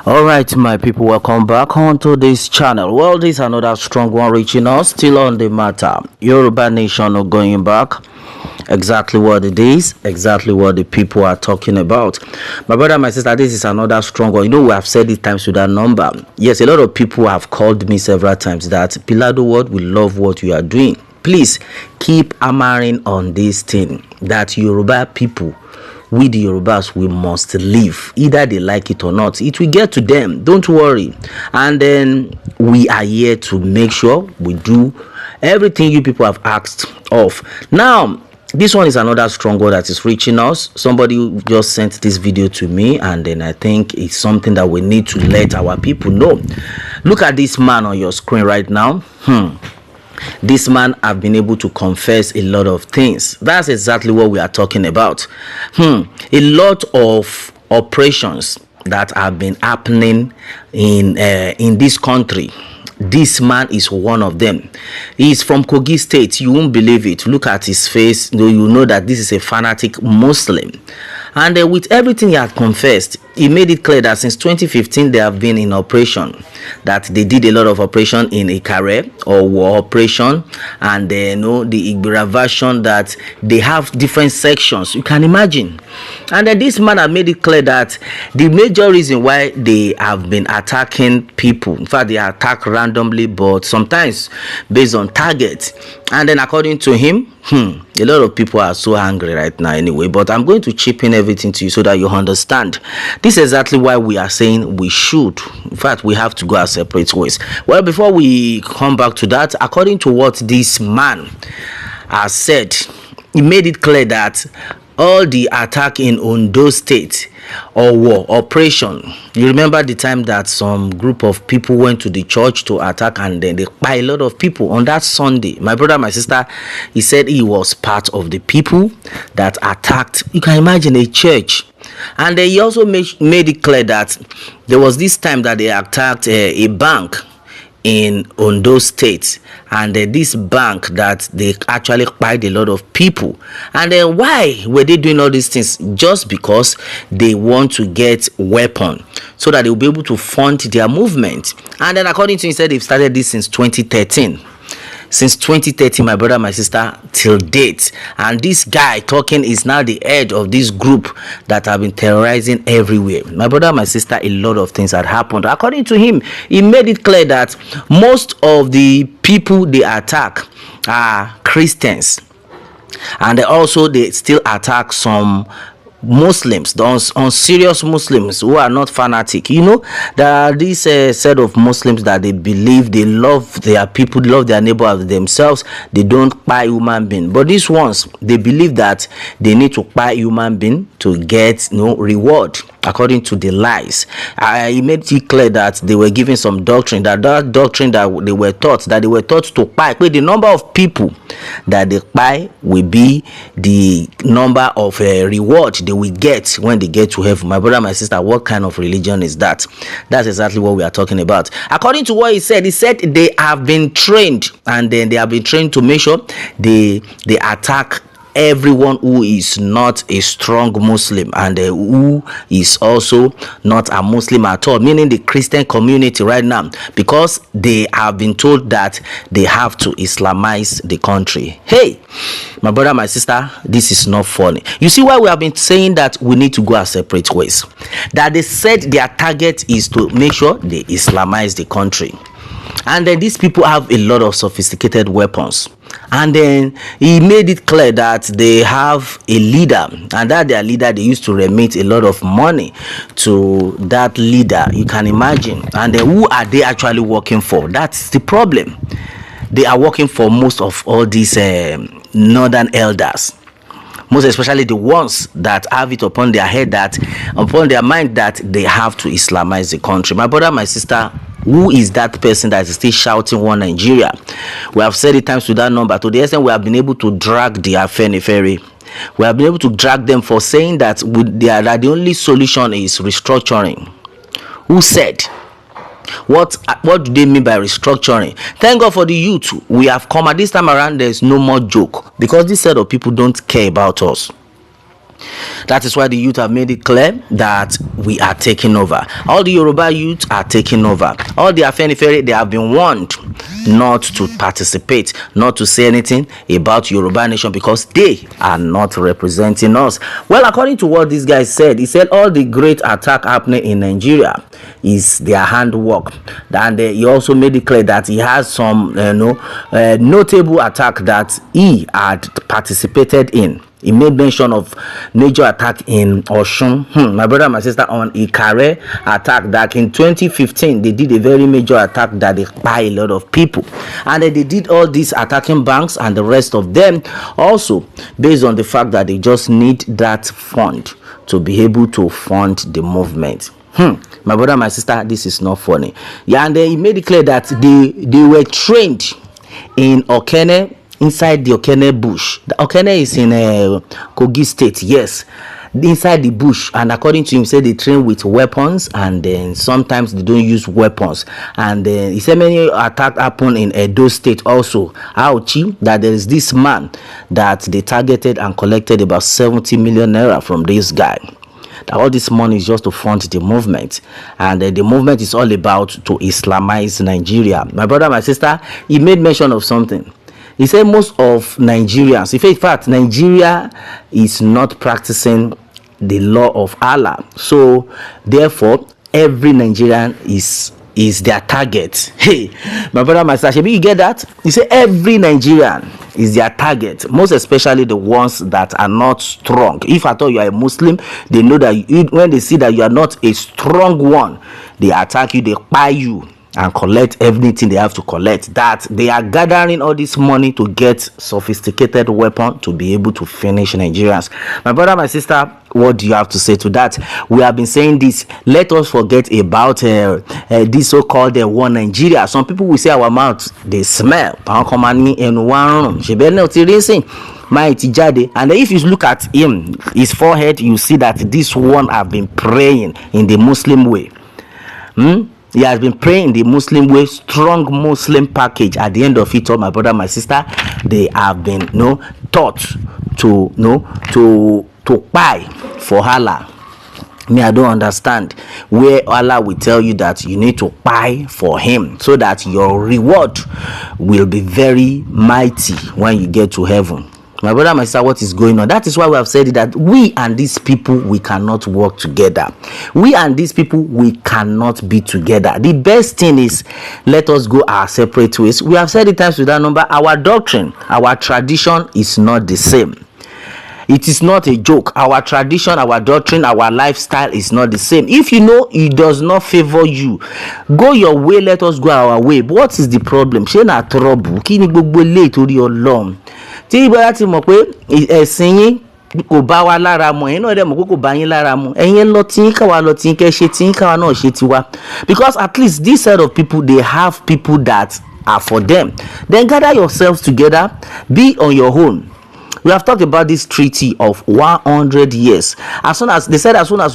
All right, my people, welcome back onto this channel. Well, this is another strong one reaching us, still on the matter. Yoruba Nation are going back. Exactly what it is, exactly what the people are talking about. My brother, my sister, this is another strong one. You know, we have said it times to that number. Yes, a lot of people have called me several times that Pilado, what we love what you are doing. Please keep hammering on this thing that Yoruba people, we the Yorubas, we must live, either they like it or not. It will get to them, don't worry. And then we are here to make sure we do everything you people have asked of. Now this one is another strong word that is reaching us. Somebody just sent this video to me, and then I think it's something that we need to let our people know. Look at this man on your screen right now. This man have been able to confess a lot of things. That's exactly what we are talking about. A lot of operations that have been happening in this country. This man is one of them. He is from Kogi State. You won't believe it. Look at his face. You know that this is a fanatic Muslim. And with everything he had confessed, he made it clear that since 2015 they have been in operation, that they did a lot of operation in Ikare or war operation, and the Igbira version, that they have different sections. You can imagine. And this man had made it clear that the major reason why they have been attacking people, in fact they attack randomly, but sometimes based on target. And then according to him, a lot of people are so angry right now anyway, but I'm going to chip in everything to you so that you understand. This is exactly why we are saying we should, in fact we have to go our separate ways. Well, before we come back to that, according to what this man has said, he made it clear that all the attack in Ondo State or war operation, you remember the time that some group of people went to the church to attack, and then they by a lot of people on that Sunday. My brother, my sister, he said he was part of the people that attacked. You can imagine a church. And he also made it clear that there was this time that they attacked a bank in Ondo State, and this bank that they actually paid a lot of people. And then why were they doing all these things? Just because they want to get weapon so that they'll be able to fund their movement. And then according to him, he said they've started this since 2013. Since 2013, my brother, my sister, till date. And this guy talking is now the head of this group that have been terrorizing everywhere. My brother, my sister, a lot of things had happened. According to him, he made it clear that most of the people they attack are Christians. And also they still attack some Muslims, those unserious Muslims who are not fanatic. You know, there are this set of Muslims that they believe they love their people, love their neighbor as themselves. They don't buy human being. But these ones, they believe that they need to buy human being to get reward, according to the lies. He made it clear that they were giving some doctrine, that doctrine that they were taught to buy. The number of people that they buy will be the number of reward they will get when they get to heaven. My brother, my sister, what kind of religion is that? That's exactly what we are talking about. According to what he said they have been trained, and then they have been trained to make sure they attack everyone who is not a strong Muslim, and who is also not a Muslim at all, meaning the Christian community right now, because they have been told that they have to Islamize the country. Hey, my brother, my sister, this is not funny. You see why we have been saying that we need to go our separate ways? That they said their target is to make sure they Islamize the country. And then these people have a lot of sophisticated weapons. And then he made it clear that they have a leader, and that their leader, they used to remit a lot of money to that leader. You can imagine. And then who are they actually working for? That's the problem. They are working for most of all these northern elders, most especially the ones that have it upon their head, that upon their mind, that they have to Islamize the country. My brother, my sister, who is that person that is still shouting one Nigeria? We have said it times to that number, to the extent we have been able to drag the Afenifere. We have been able to drag them for saying that the only solution is restructuring. Who said? What do they mean by restructuring? Thank God for the youth. We have come at this time around. There's no more joke, because this set of people don't care about us. That is why the youth have made it clear that we are taking over. All the Yoruba youth are taking over. All the Afenifere, they have been warned not to participate, not to say anything about Yoruba nation because they are not representing us. Well, according to what this guy said, he said all the great attack happening in Nigeria is their handwork. And he also made it clear that he has some notable attack that he had participated in. He made mention of major attack in Osun. My brother and my sister, on Ikare attack that in 2015 they did a very major attack that they buy a lot of people, and then they did all these attacking banks and the rest of them also based on the fact that they just need that fund to be able to fund the movement. My brother and my sister, this is not funny. Yeah, and then he made it clear that they were trained in Okene, inside the Okene bush. The Okene is in Kogi state, yes, inside the bush. And according to him, said they train with weapons, and then sometimes they don't use weapons. And then he said many attacks happen in Edo state also. Auchi, that there is this man that they targeted and collected about 70 million naira from this guy. That all this money is just to fund the movement, and the movement is all about to Islamize Nigeria. My brother, my sister, he made mention of something. He said most of Nigerians, in fact, Nigeria is not practicing the law of Allah. So, therefore, every Nigerian is their target. Hey, my brother, my sister, you get that? He said every Nigerian is their target, most especially the ones that are not strong. If at all you are a Muslim, they know that when they see that you are not a strong one, they attack you, they buy you and collect everything they have to collect. That they are gathering all this money to get sophisticated weapon to be able to finish Nigerians. My brother, my sister, what do you have to say to that? We have been saying this. Let us forget about this so-called one Nigeria. Some people will say our mouth they smell. And if you look at him, his forehead, you see that this one have been praying in the Muslim way. He has been praying in the Muslim way, strong Muslim package. At the end of it all, my brother, my sister, they have been taught to buy for Allah. Me, I don't understand where Allah will tell you that you need to buy for him so that your reward will be very mighty when you get to heaven. My brother, my sister, what is going on? That is why we have said that we and these people, we cannot work together. We and these people, we cannot be together. The best thing is, let us go our separate ways. We have said it times with that number. Our doctrine, our tradition is not the same. It is not a joke. Our tradition, our doctrine, our lifestyle is not the same. If you know it does not favor you, go your way, let us go our way. But what is the problem? Ṣé na trouble? Kí ni gbogbo eléyìí torí Ọlọ́run? Tí ìbára ti mọ̀ pé ẹ̀sìn yín kò bá wa lára mu, ẹ̀yin náà dẹ̀ mọ̀ pé kò bá yín lára mu. Ẹ̀yin lọ tí káwa lọ tí kẹ́ ṣe tí káwa náà ṣe tiwa. Because at least this set of people, they have people that are for them. Then gather yourselves together, be on your own. We have talked about this treaty of 100 years. As soon as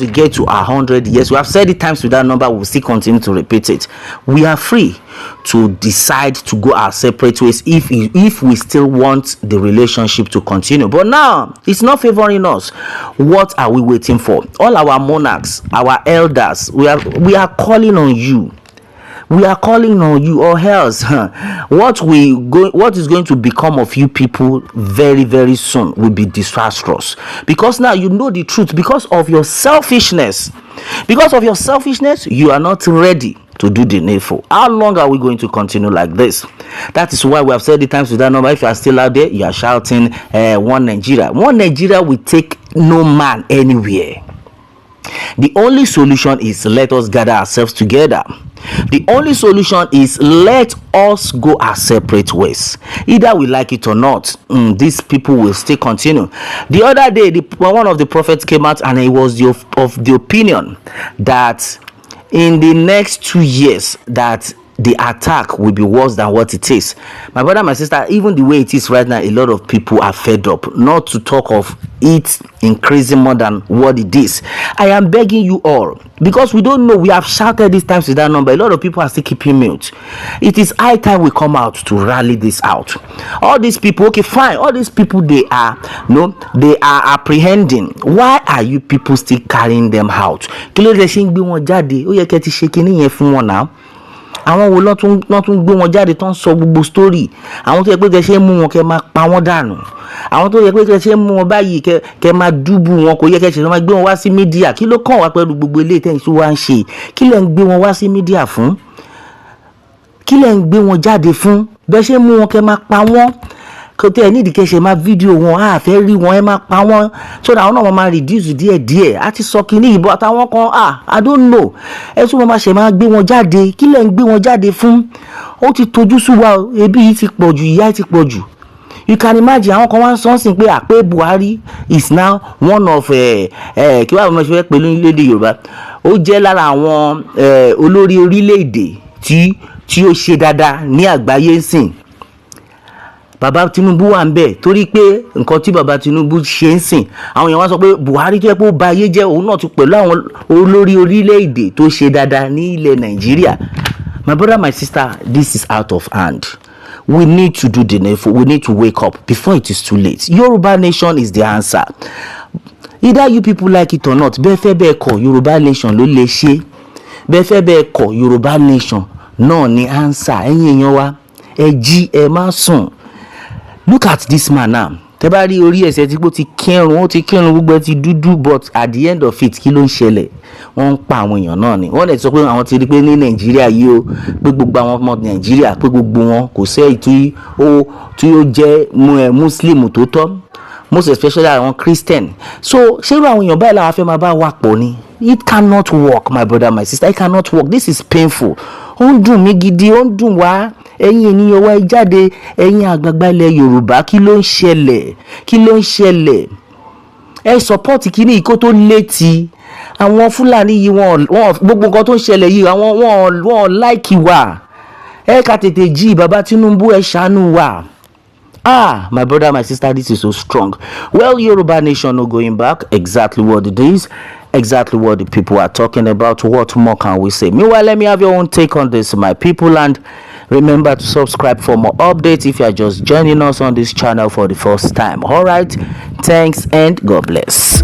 we get to 100 years, we have said it times with that number, we'll still continue to repeat it. We are free to decide to go our separate ways if we still want the relationship to continue. But now, it's not favoring us. What are we waiting for? All our monarchs, our elders, we are calling on you. We are calling on you, or else what is going to become of you people very, very soon will be disastrous. Because now you know the truth. Because of your selfishness, you are not ready to do the needful. How long are we going to continue like this? That is why we have said the times with that number. If you are still out there, you are shouting one Nigeria. One Nigeria will take no man anywhere. The only solution is let us gather ourselves together. The only solution is let us go our separate ways. Either we like it or not, these people will still continue. The other day, one of the prophets came out and he was of the opinion that in the next 2 years that the attack will be worse than what it is. My brother, my sister, even the way it is right now, a lot of people are fed up, not to talk of it increasing more than what it is. I am begging you all, because we don't know, we have shouted these times with that number, a lot of people are still keeping mute. It is high time we come out to rally this out. All these people, okay fine, all these people, they are apprehending. Why are you people still carrying them out? Kí ló dé ṣe ń gbé wọn jáde? Ó yẹ kẹ́ ti ṣe kinní yẹn fún wọn náà. Àwọn wo ló tún gbé wọn jáde tó ń sọ gbogbo story? Àwọn tó yẹ pé kẹ́ ṣe mú wọn kẹ́ máa pa wọ́n dànù. Àwọn tó yẹ pé kẹ́ ṣe mú wọn báyìí kẹ́ máa dúbú wọn, kò yẹ kẹ́ ṣe máa gbé wọn wá sí media. Kí ló kàn wá pẹ̀lú gbogbo eléyìí tẹ́ ń ṣe wá ń ṣe? Kí lẹ ń gbé wọn wá sí media fún? Kí lẹ ń gbé wọn jáde fún? Bẹ́ ṣe mú wọn kẹ́ máa pa wọ́n. Kò tẹ́ nídìí kẹ́ ṣe máa fídíò wọn, a fẹ́ rí wọn, ẹ máa pa wọ́n, so that àwọn náà máa reduce díẹ̀díẹ̀. A ti sọ kíní ìbọn àtàwọn kan, I don't know, ẹ tún máa ṣe máa gbé wọn jáde. Kí lẹ̀ ń gbé wọn jáde fún? Ó ti tojú sú wa, ebi yìí ti pọ̀ jù, ìyà ti pọ̀ jù. You can imagine, àwọn kan wá ń sọ sí pé àpé Buhari is now one of kí wàá mọ̀ ṣe fẹ́ pẹ̀lú orílẹ̀-èdè Yorùbá. Ó jẹ́ lára àwọn olórí orílẹ̀-èdè tí ó ṣe dáadáa ní àgbáyé sìn. Bàbá Tinubu wà ń bẹ̀ torí pé nǹkan tí bàbá Tinubu ṣe ń sìn, àwọn èèyàn wá sọ pé Buhari jẹ́ pé ó ba ayé jẹ́, òun náà ti pẹ̀lú àwọn olórí orílẹ̀-èdè tó ṣe dáadáa ní ilẹ̀ Nàìjíríà. My brother, my sister, this is out of hand. We need to do the needful. We need to wake up before it is too late. Yoruba nation is the answer. Either you people like it or not, bẹ́ẹ̀ fẹ́ bẹ́ẹ̀ kọ̀, Yoruba nation ló lè ṣe. Bẹ́ẹ̀ fẹ́ bẹ́ẹ̀ kọ̀, Yoruba nation náà ni answer. Ẹ̀yin èèyàn wa, ẹ jí, ẹ má sùn. Look at this man now. Tẹ́ bá rí orí ẹsẹ̀ tí ó ti kírun gbogbo ẹ ti dúdú, but at the end of it, kí ló ń ṣẹlẹ̀? Wọ́n ń pa àwọn èèyàn náà ni. Wọ́n lè sọ pé àwọn ti rí pé ní Nàìjíríà yìí o, pé gbogbo àwọn ọmọ Nàìjíríà, pé gbogbo wọn kò sẹ́yìn tí ó jẹ́ Muslim tó tọ́, most especially àwọn Christian. So ṣé irú àwọn èèyàn báyìí làwọn fẹ́ máa bá wà pọ̀ ni? It cannot work, my brother, my sister. It cannot work. This is painful. Ó ń dùn mí gidi, ó ń dùn wá. Ẹ̀yin ènìyàn wa jáde, ẹ̀yin àgbààgbà ilẹ̀ Yorùbá, kí ló ń ṣẹlẹ̀? Ẹ support kíní kó tó létí. Àwọn Fúlàní yìí wọ́n gbogbo nǹkan tó ń ṣẹlẹ̀ yìí, àwọn wọ́n like wa. Ẹ ká tètè jí, bàbá Tinubu, ẹ ṣàánú wa. My brother, my sister, this is so strong. Well, Yoruba nation no going back. Exactly what it is. Exactly what the people are talking about. What more can we say? Meanwhile, let me have your own take on this, my people, and remember to subscribe for more updates if you are just joining us on this channel for the first time. All right, thanks and God bless.